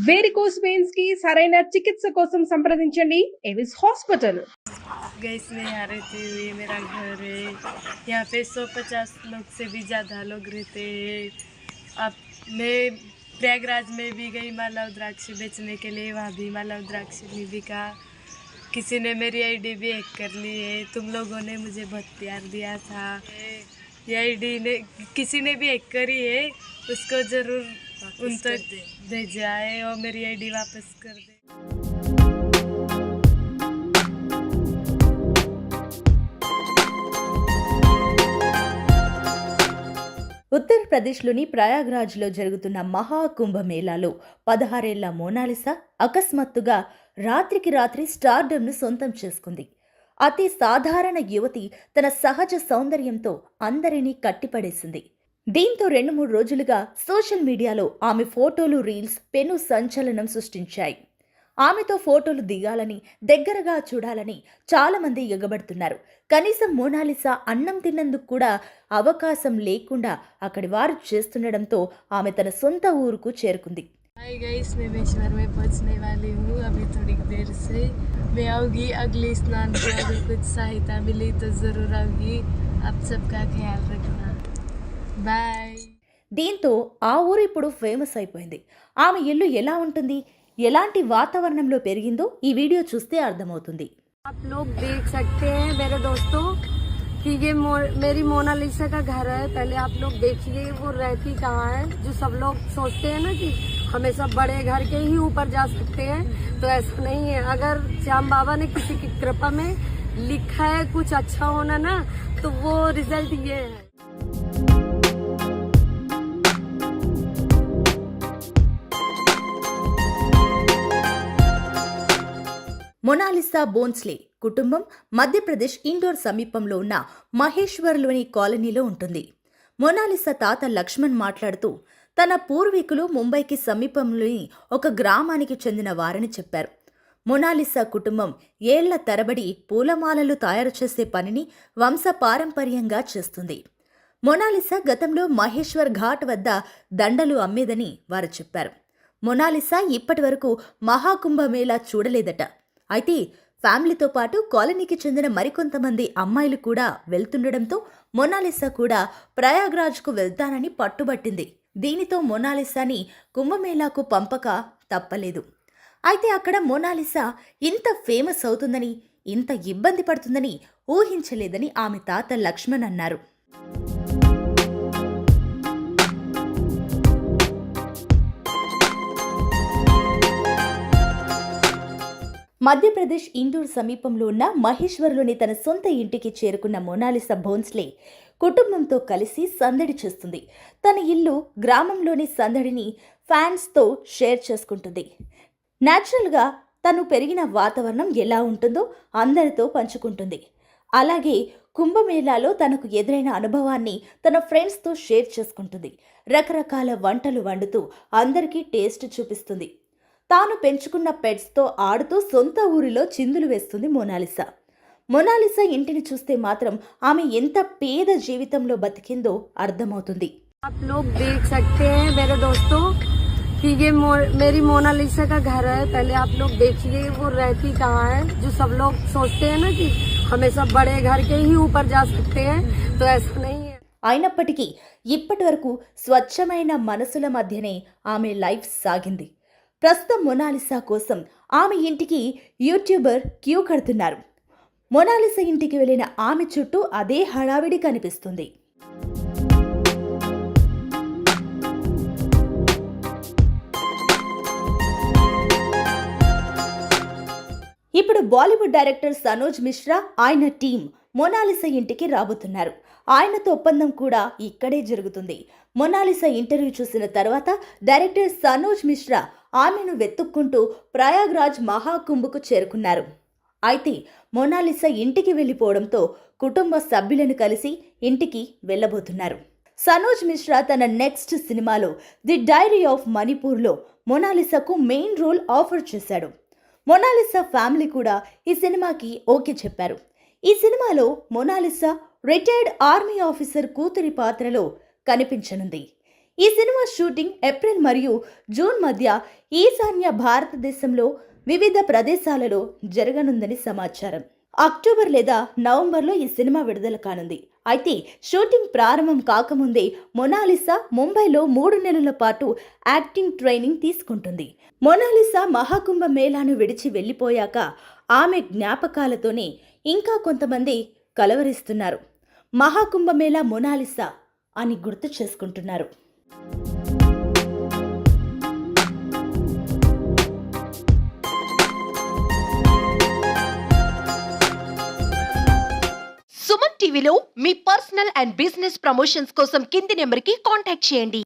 Varicose veins కి సరైన చికిత్స కోసం సంప్రదించండి ఎవిస్ హాస్పిటల్। गैस में यहाँ रहती हुई मेरा घर है। यहाँ पे 150 लोग से भी ज़्यादा लोग रहते हैं। अब मैं प्रयागराज में भी गई माला रुद्राक्ष बेचने के लिए, वहाँ भी माला रुद्राक्ष नहीं बिका। किसी ने मेरी आईडी भी हैक कर ली है। तुम लोगों ने मुझे बहुत प्यार दिया था। ये आईडी ने किसी ने भी हैक करी है, उसको ज़रूर उन तक भेजाए और मेरी आईडी वापस कर दे। ఉత్తరప్రదేశ్లోని ప్రయాగ్రాజ్లో జరుగుతున్న మహాకుంభమేళాలో 16 ఏళ్ల మోనాలిసా అకస్మాత్తుగా రాత్రికి రాత్రి స్టార్డమ్ను సొంతం చేసుకుంది. అతి సాధారణ యువతి తన సహజ సౌందర్యంతో అందరినీ కట్టిపడేసింది. దీంతో 2-3 రోజులుగా సోషల్ మీడియాలో ఆమె ఫోటోలు, రీల్స్ పెను సంచలనం సృష్టించాయి. ఆమెతో ఫోటోలు దిగాలని, దగ్గరగా చూడాలని చాలామంది ఎగబడుతున్నారు. కనీసం మోనాలిసా అన్నం తిన్నందుకు కూడా అవకాశం లేకుండా అక్కడి వారు చేస్తుండడంతో ఆమె తన సొంత ఊరుకు చేరుకుంది. हाय गाइस, मैं बेश्वर में पहुंचने वाली हूँ अभी थोड़ी देर से। मैं आऊँगी अगले स्नान को, अगर कुछ सहायता मिली तो ज़रूर आऊँगी। आप सबका ख्याल रखना, बाय। దీంతో ఆ ఊరు ఇప్పుడు ఫేమస్ అయిపోయింది. ఆమె ఇల్లు ఎలా ఉంటుంది, ఎలాంటి వాతావరణంలో పెరిగిందో ఈ వీడియో చూస్తే అర్థమవుతుంది. आप लोग देख सकते हैं मेरे दोस्तों कि ये मेरी मोनालिसा का घर है। पहले आप लोग देखिए वो रहती कहाँ है। जो सब लोग सोचते हैं ना कि हमेशा बड़े घर के ही ऊपर जा सकते हैं, तो ऐसा नहीं है। अगर श्याम बाबा ने किसी की कृपा में लिखा है कुछ अच्छा होना ना, तो वो रिजल्ट ये है। మొనాలిసా బోన్స్లే కుటుంబం మధ్యప్రదేశ్ ఇండోర్ సమీపంలో ఉన్న మహేశ్వర్లోని కాలనీలో ఉంటుంది. మొనాలిసా తాత లక్ష్మణ్ మాట్లాడుతూ తన పూర్వీకులు ముంబైకి సమీపంలోని ఒక గ్రామానికి చెందిన వారని చెప్పారు. మొనాలిసా కుటుంబం ఏళ్ల తరబడి పూలమాలలు తయారు చేసే పనిని వంశపారంపర్యంగా చేస్తుంది. మొనాలిసా గతంలో మహేశ్వర్ ఘాట్ వద్ద దండలు అమ్మేదని వారు చెప్పారు. మొనాలిసా ఇప్పటి వరకు మహాకుంభమేళా చూడలేదట. అయితే ఫ్యామిలీతో పాటు కాలనీకి చెందిన మరికొంతమంది అమ్మాయిలు కూడా వెళ్తుండడంతో మొనాలిసా కూడా ప్రయాగ్రాజ్కు వెళ్తానని పట్టుబట్టింది. దీనితో మొనాలిసాని కుంభమేళాకు పంపక తప్పలేదు. అయితే అక్కడ మొనాలిసా ఇంత ఫేమస్ అవుతుందని, ఇంత ఇబ్బంది పడుతుందని ఊహించలేదని ఆమె తాత లక్ష్మణ్ అన్నారు. మధ్యప్రదేశ్ ఇండోర్ సమీపంలో ఉన్న మహేశ్వర్లోని తన సొంత ఇంటికి చేరుకున్న మొనాలిసా బోన్స్లే కుటుంబంతో కలిసి సందడి చేస్తుంది. తన ఇల్లు గ్రామంలోని సందడిని ఫ్యాన్స్తో షేర్ చేసుకుంటుంది. న్యాచురల్గా తను పెరిగిన వాతావరణం ఎలా ఉంటుందో అందరితో పంచుకుంటుంది. అలాగే కుంభమేళాలో తనకు ఎదురైన అనుభవాన్ని తన ఫ్రెండ్స్తో షేర్ చేసుకుంటుంది. రకరకాల వంటలు వండుతూ అందరికీ టేస్ట్ చూపిస్తుంది. తాను పెంచుకున్న పెట్స్తో ఆడుతూ సొంత ఊరిలో చిందులు వేస్తుంది మొనాలిసా. మొనాలిసా ఇంటిని చూస్తే మాత్రం ఆమె ఎంత పేద జీవితంలో బతికిందో అర్థమవుతుంది. आप लोग देख सकते हैं मेरे दोस्तों कि ये मेरी मोनालिसा का घर है। पहले आप लोग देखिए वो रहती कहाँ है। जो सब लोग सोचते हैं ना कि हमेशा बड़े घर के ही ऊपर जा सकते हैं, तो ऐसा नहीं है। అయినప్పటికీ ఇప్పటి వరకు స్వచ్ఛమైన మనసుల మధ్యనే ఆమె లైఫ్ సాగింది. ప్రస్తుతం మొనాలిసా కోసం ఆమె ఇంటికి యూట్యూబర్ క్యూ కడుతున్నారు. మొనాలిసా ఇంటికి వెళ్లిన ఆమె చుట్టూ అదే హడావిడి కనిపిస్తుంది. ఇప్పుడు బాలీవుడ్ డైరెక్టర్ సనోజ్ మిశ్రా, ఆయన టీం మొనాలిసా ఇంటికి రాబోతున్నారు. ఆయనతో ఒప్పందం కూడా ఇక్కడే జరుగుతుంది. మొనాలిసా ఇంటర్వ్యూ చూసిన తర్వాత డైరెక్టర్ సనోజ్ మిశ్రా ఆమెను వెతుక్కుంటూ ప్రయాగ్రాజ్ మహాకుంభకు చేరుకున్నారు. అయితే మొనాలిసా ఇంటికి వెళ్లిపోవడంతో కుటుంబ సభ్యులను కలిసి ఇంటికి వెళ్లబోతున్నారు. సనోజ్ మిశ్రా తన నెక్స్ట్ సినిమాలో ది డైరీ ఆఫ్ మణిపూర్లో మొనాలిసాకు మెయిన్ రోల్ ఆఫర్ చేశాడు. మొనాలిసా ఫ్యామిలీ కూడా ఈ సినిమాకి ఓకే చెప్పారు. ఈ సినిమాలో మొనాలిసా రిటైర్డ్ ఆర్మీ ఆఫీసర్ కూతురి పాత్రలో కనిపించనుంది. ఈ సినిమా షూటింగ్ ఏప్రిల్ మరియు జూన్ మధ్య ఈశాన్య భారతదేశంలో వివిధ ప్రదేశాలలో జరగనుందని సమాచారం. అక్టోబర్ లేదా నవంబర్లో ఈ సినిమా విడుదల కానుంది. అయితే షూటింగ్ ప్రారంభం కాకముందే మొనాలిసా ముంబైలో 3 నెలల పాటు యాక్టింగ్ ట్రైనింగ్ తీసుకుంటుంది. మొనాలిసా మహాకుంభ మేళాను విడిచి వెళ్ళిపోయాక ఆమె జ్ఞాపకాలతోనే ఇంకా కొంతమంది కలవరిస్తున్నారు. మహాకుంభమేళా మొనాలిసా అని గుర్తు చేసుకుంటున్నారు. సుమన్ టీవీలో మీ పర్సనల్ అండ్ బిజినెస్ ప్రమోషన్స్ కోసం కింది నెంబర్కి కాంటాక్ట్ చేయండి.